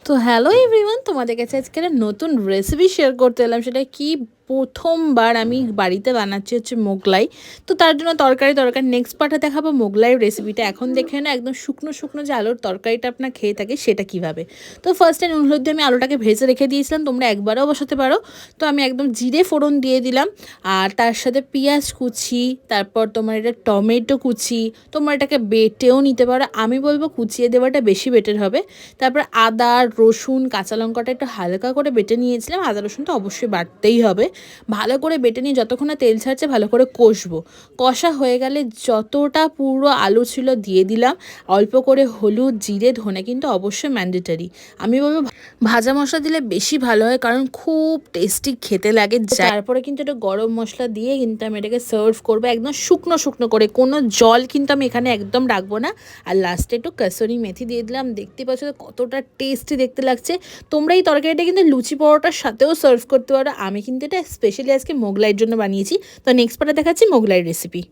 তো hello everyone, তোমাদের কাছে আজকে একটা নতুন রেসিপি শেয়ার করতে এলাম। সেটা কি, প্রথমবার আমি বাড়িতে বানাচ্ছি হচ্ছে মোগলাই। তো তার জন্য তরকারি দরকার। নেক্সট পার্টে দেখাবো মোগলাইয়ের রেসিপিটা। এখন দেখে না একদম শুকনো শুকনো যে আলুর তরকারিটা আপনার খেয়ে থাকে সেটা কিভাবে। তো ফার্স্টে নুন হলুদ দিয়ে আমি আলুটাকে ভেজে রেখে দিয়েছিলাম, তোমরা একবারও বসাতে পারো। তো আমি একদম জিরে ফোড়ন দিয়ে দিলাম, আর তার সাথে পেঁয়াজ কুচি, তারপর তোমার এটা টমেটো কুচি, তোমরা এটাকে বেটেও নিতে পারো। আমি বলবো কুচিয়ে দেওয়াটা বেশি বেটার হবে। তারপর আদা, রসুন, কাঁচা লঙ্কাটা একটু হালকা করে বেটে নিয়েছিলাম। আদা রসুন তো অবশ্যই বাটতেই হবে। ভালো করে বেটে নিয়ে যতক্ষণ না তেল ছাড়ছে ভালো করে কষবো। কষা হয়ে গেলে যতটা পুরো আলু ছিল দিয়ে দিলাম। অল্প করে হলুদ, জিরে, ধনে কিন্তু অবশ্যই ম্যান্ডেটারি। আমি বলবো ভাজা মশলা দিলে বেশি ভালো হয়, কারণ খুব টেস্টি খেতে লাগে। তারপরে কিন্তু একটু গরম মশলা দিয়ে কিন্তু আমি এটাকে সার্ভ করবো একদম শুকনো শুকনো করে। কোনো জল কিন্তু আমি এখানে একদম রাখবো না। আর লাস্টে একটু কাসুরি মেথি দিয়ে দিলাম। দেখতে পাচ্ছ কতটা টেস্টি দেখতে লাগছে। তোমরা এই তরকারিটা কিন্তু লুচি পরোটার সাথেও সার্ভ করতে পারো। আমি কিন্তু এটা স্পেশালি আজকে মোগলাইয়ের জন্য বানিয়েছি। তো নেক্সট পার্টে দেখাচ্ছি মোগলাইয়ের রেসিপি।